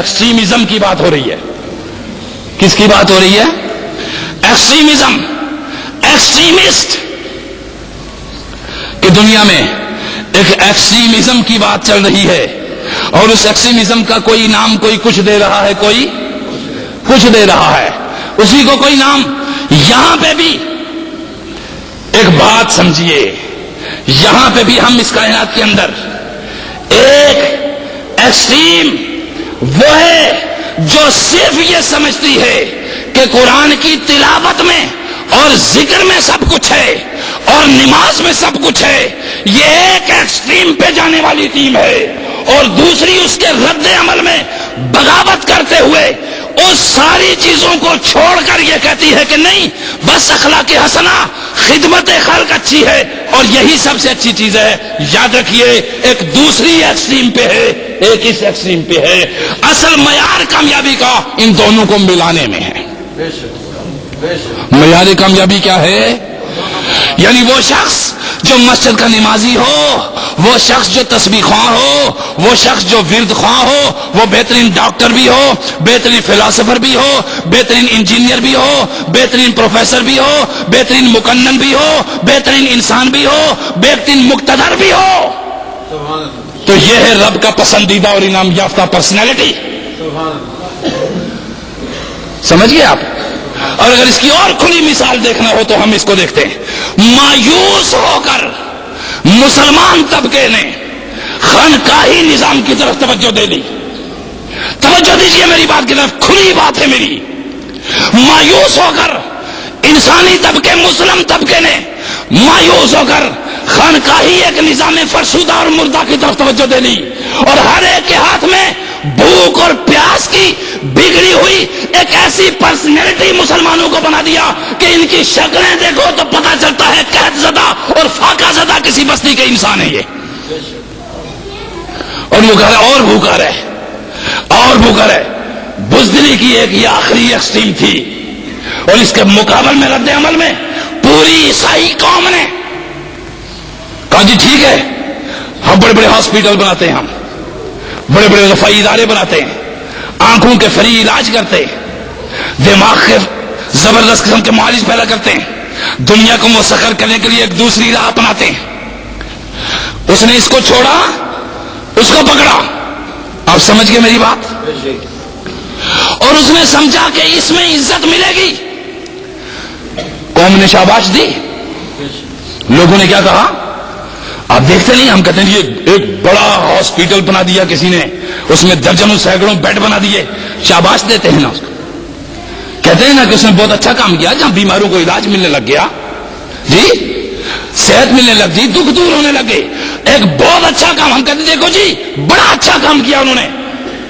Extremism کی بات ہو رہی ہے. کس کی بات ہو رہی ہے؟ ایکسٹریمزم. ایکسٹریمسٹ کہ دنیا میں ایک ایکسٹریمزم کی بات چل رہی ہے اور اس ایکسٹریمزم کا کوئی نام کوئی کچھ دے رہا ہے, کوئی کچھ دے رہا ہے, اسی کو کوئی نام. یہاں پہ بھی ایک بات سمجھیے, یہاں پہ بھی ہم اس کائنات کے اندر ایک ایکسٹریم وہ ہے جو صرف یہ سمجھتی ہے کہ قرآن کی تلاوت میں اور ذکر میں سب کچھ ہے اور نماز میں سب کچھ ہے. یہ ایک ایکسٹریم پہ جانے والی ٹیم ہے, اور دوسری اس کے رد عمل میں بغاوت کرتے ہوئے اس ساری چیزوں کو چھوڑ کر یہ کہتی ہے کہ نہیں, بس اخلاق حسنہ, خدمت خلق اچھی ہے اور یہی سب سے اچھی چیز ہے. یاد رکھیے ایک دوسری ایکسٹریم پہ ہے, ایک اس ایکسٹریم پہ ہے. اصل معیار کامیابی کا ان دونوں کو ملانے میں ہے. معیار کامیابی کیا ہے؟ یعنی وہ شخص جو مسجد کا نمازی ہو, وہ شخص جو تسبیح خواہ ہو, وہ شخص جو ورد خواہ ہو, وہ بہترین ڈاکٹر بھی ہو, بہترین فلاسفر بھی ہو, بہترین انجینئر بھی ہو, بہترین پروفیسر بھی ہو, بہترین مکنن بھی ہو, بہترین انسان بھی ہو, بہترین مقتدر بھی ہو, تو یہ ہے رب کا پسندیدہ اور انعام یافتہ پرسنالٹی. سمجھ گئے آپ؟ اور اگر اس کی اور کھلی مثال دیکھنا ہو تو ہم اس کو دیکھتے ہیں. مایوس ہو کر مسلمان طبقے نے خانقاہی نظام کی طرف توجہ دے دی. توجہ دیجیے میری بات کی طرف, کھلی بات ہے میری. مایوس ہو کر انسانی طبقے, مسلم طبقے نے مایوس ہو کر خانقاہی ایک نظام فرسودہ اور مردہ کی طرف توجہ دے لی, اور ہر ایک کے ہاتھ میں بھوک اور پیاس کی بگڑی ہوئی ایک ایسی پرسنالٹی مسلمانوں کو بنا دیا کہ ان کی شکلیں دیکھو تو پتہ چلتا ہے قحط زدہ اور فاقہ زدہ کسی بستی کے انسان ہے یہ. اور وہ کہہ رہے اور بھوکا رہے, اور بھوکا رہے. بزدلی کی ایک یہ آخری ایکسٹریم تھی, اور اس کے مقابل میں رد عمل میں پوری عیسائی قوم نے کہا جی ٹھیک ہے, ہم بڑے بڑے ہاسپٹل بناتے ہیں, ہم بڑے بڑے رفائی ادارے بناتے ہیں, آنکھوں کے فری علاج کرتے ہیں, دماغ کے زبردست قسم کے معالج پیدا کرتے ہیں, دنیا کو مسخر کرنے کے لیے ایک دوسری راہ اپناتے ہیں. اس نے اس کو چھوڑا, اس کو پکڑا. آپ سمجھ گئے میری بات؟ اور اس نے سمجھا کہ اس میں عزت ملے گی. قوم نے شاباش دی. لوگوں نے کیا کہا؟ آپ دیکھتے نہیں, ہم کہتے ہیں یہ ایک بڑا ہاسپٹل بنا دیا کسی نے, اس میں درجنوں سینکڑوں بیڈ بنا دیے, شاباش دیتے ہیں نا اس کو. کہتے ہیں نا کہ اس نے بہت اچھا کام کیا, جہاں بیماروں کو علاج ملنے لگ گیا, جی صحت ملنے لگ گئی, دکھ دور ہونے لگے, ایک بہت اچھا کام. ہم کہتے ہیں دیکھو جی بڑا اچھا کام کیا انہوں نے,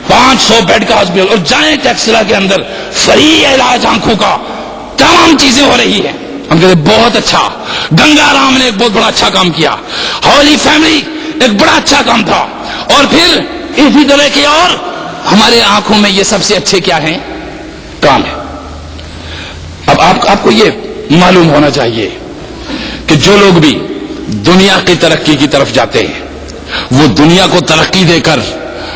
500 بیڈ کا ہاسپٹل, اور جائیں ٹیکسلا کے اندر فری علاج آنکھوں کا, تمام چیزیں ہو رہی ہیں. ہم کہتے ہیں بہت اچھا. گنگا رام نے ایک بہت بڑا اچھا کام کیا, ہولی فیملی ایک بڑا اچھا کام تھا, اور پھر اسی طرح کے اور ہمارے آنکھوں میں یہ سب سے اچھے کیا ہیں کام ہے. اب آپ کو یہ معلوم ہونا چاہیے کہ جو لوگ بھی دنیا کی ترقی کی طرف جاتے ہیں وہ دنیا کو ترقی دے کر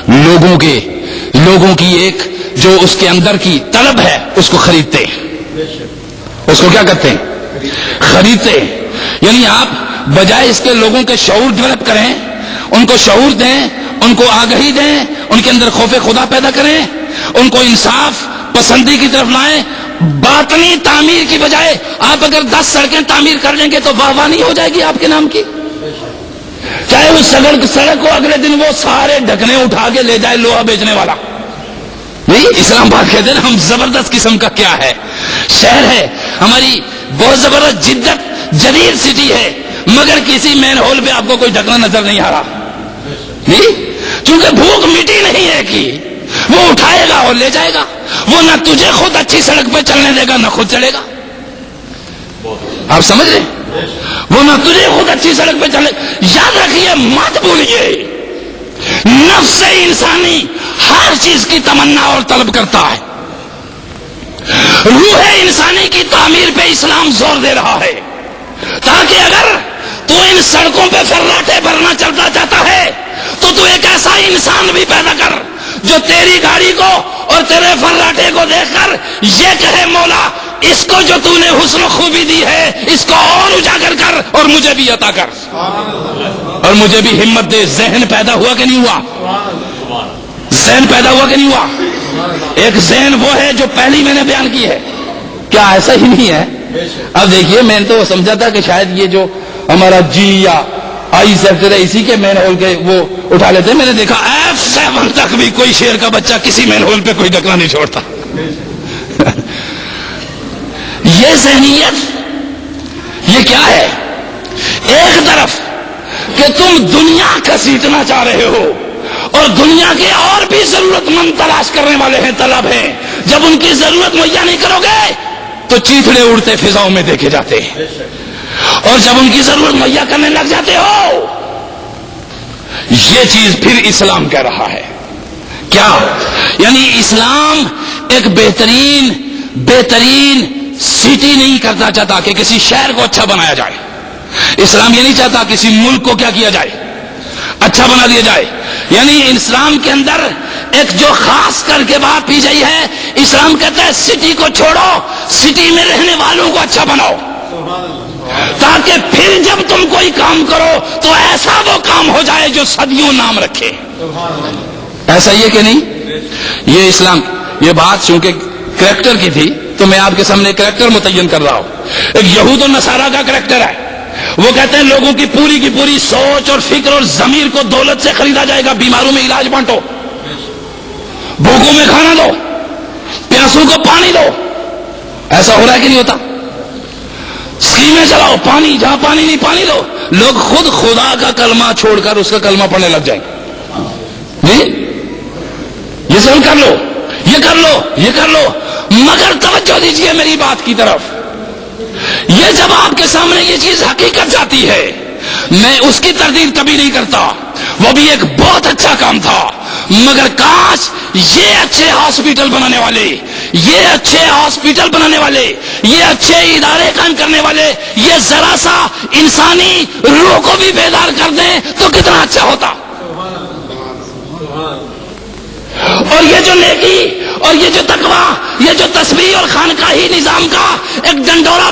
لوگوں کی ایک جو اس کے اندر کی طلب ہے اس کو خریدتے ہیں. اس کو کیا کرتے ہیں؟ خریدتے ہیں. یعنی آپ بجائے اس کے لوگوں کے شعور ڈیولپ کریں, ان کو شعور دیں, ان کو آگہی دیں, ان کے اندر خوف خدا پیدا کریں, ان کو انصاف پسندی کی طرف لائیں. باطنی تعمیر کی بجائے آپ اگر 10 سڑکیں تعمیر کر لیں گے تو واہ واہ نہیں ہو جائے گی آپ کے نام کی. چاہے اس سڑک کو اگلے دن وہ سارے ڈھکنے اٹھا کے لے جائے لوہا بیچنے والا. نہیں, اسلام آباد کہتے ہیں ہم زبردست قسم کا کیا ہے شہر ہے, ہماری بہت زبردست جدت جدید سٹی ہے, مگر کسی مین ہول پہ آپ کو کوئی ڈھکنا نظر نہیں آ رہا. نہیں, چونکہ بھوک مٹی نہیں ہے کہ وہ اٹھائے گا اور لے جائے گا. وہ نہ تجھے خود اچھی سڑک پہ چلنے دے گا نہ خود چلے گا. آپ سمجھ رہے, وہ نہ تجھے خود اچھی سڑک پہ چلے. یاد رکھیے, مت بھولیے, نفس انسانی ہر چیز کی تمنا اور طلب کرتا ہے. روح انسانی کی تعمیر پہ اسلام زور دے رہا ہے, تاکہ اگر تو ان سڑکوں پہ فراٹے بھرنا چلتا جاتا ہے تو ایک ایسا انسان بھی پیدا کر جو تیری گاڑی کو اور تیرے فراٹے کو دیکھ کر یہ کہے مولا اس کو جو تو نے حسن و خوبی دی ہے اس کو اور اجاگر کر اور مجھے بھی عطا کر اور مجھے بھی ہمت دے. ذہن پیدا ہوا کہ نہیں ہوا؟ ذہن پیدا ہوا کہ نہیں ہوا؟ ایک ذہن وہ ہے جو پہلی میں نے بیان کی ہے. کیا ایسا ہی نہیں ہے؟ اب دیکھیے میں نے تو سمجھا تھا کہ شاید یہ جو ہمارا جی یا آئی سیکٹر ہے اسی کے مین ہول کے وہ اٹھا لیتے ہیں. میں نے دیکھا F7 تک بھی کوئی شیر کا بچہ کسی مین ہول پہ کوئی ڈکنا نہیں چھوڑتا. یہ ذہنیت یہ کیا ہے؟ ایک طرف کہ تم دنیا گھسیٹنا چاہ رہے ہو اور دنیا کے اور بھی ضرورت مند تلاش کرنے والے ہیں، طلب ہیں. جب ان کی ضرورت مہیا نہیں کرو گے تو چیتڑے اڑتے فضاؤں میں دیکھے جاتے ہیں، اور جب ان کی ضرورت مہیا کرنے لگ جاتے ہو یہ چیز پھر اسلام کہہ رہا ہے. کیا یعنی اسلام ایک بہترین سٹی نہیں کرنا چاہتا کہ کسی شہر کو اچھا بنایا جائے. اسلام یہ نہیں چاہتا کسی ملک کو کیا کیا جائے، اچھا بنا دیا جائے. یعنی اسلام کے اندر ایک جو خاص کر کے بات کی گئی ہے، اسلام کہتا ہے سٹی کو چھوڑو، سٹی میں رہنے والوں کو اچھا بناؤ، تاکہ پھر جب تم کوئی کام کرو تو ایسا وہ کام ہو جائے جو صدیوں نام رکھے. ایسا یہ کہ نہیں؟ یہ اسلام یہ بات چونکہ کریکٹر کی تھی تو میں آپ کے سامنے کریکٹر متعین کر رہا ہوں. ایک یہود و نصارہ کا کریکٹر ہے. وہ کہتے ہیں لوگوں کی پوری سوچ اور فکر اور ضمیر کو دولت سے خریدا جائے گا. بیماروں میں علاج بانٹو، بھوکوں میں کھانا دو، پیاسوں کو پانی دو. ایسا ہو رہا ہے کہ نہیں ہوتا؟ اسکیمیں چلاؤ، پانی جہاں پانی نہیں پانی دو. لوگ خود خدا کا کلمہ چھوڑ کر اس کا کلمہ پڑھنے لگ جائیں گے. جی یہ سب کر لو، یہ کر لو، یہ کر لو. مگر توجہ دیجیے میری بات کی طرف. یہ جب آپ کے سامنے یہ چیز حقیقت جاتی ہے، میں اس کی تردید کبھی نہیں کرتا، وہ بھی ایک بہت اچھا کام تھا. مگر کاش یہ اچھے ہاسپٹل بنانے والے، یہ اچھے ہاسپٹل بنانے والے، یہ اچھے ادارے قائم کرنے والے یہ ذرا سا انسانی روح کو بھی بیدار کر دیں تو کتنا اچھا ہوتا. اور یہ جو نیکی اور یہ جو تقویٰ، یہ جو تسبیح اور خانقاہی نظام کا ایک ڈنڈورا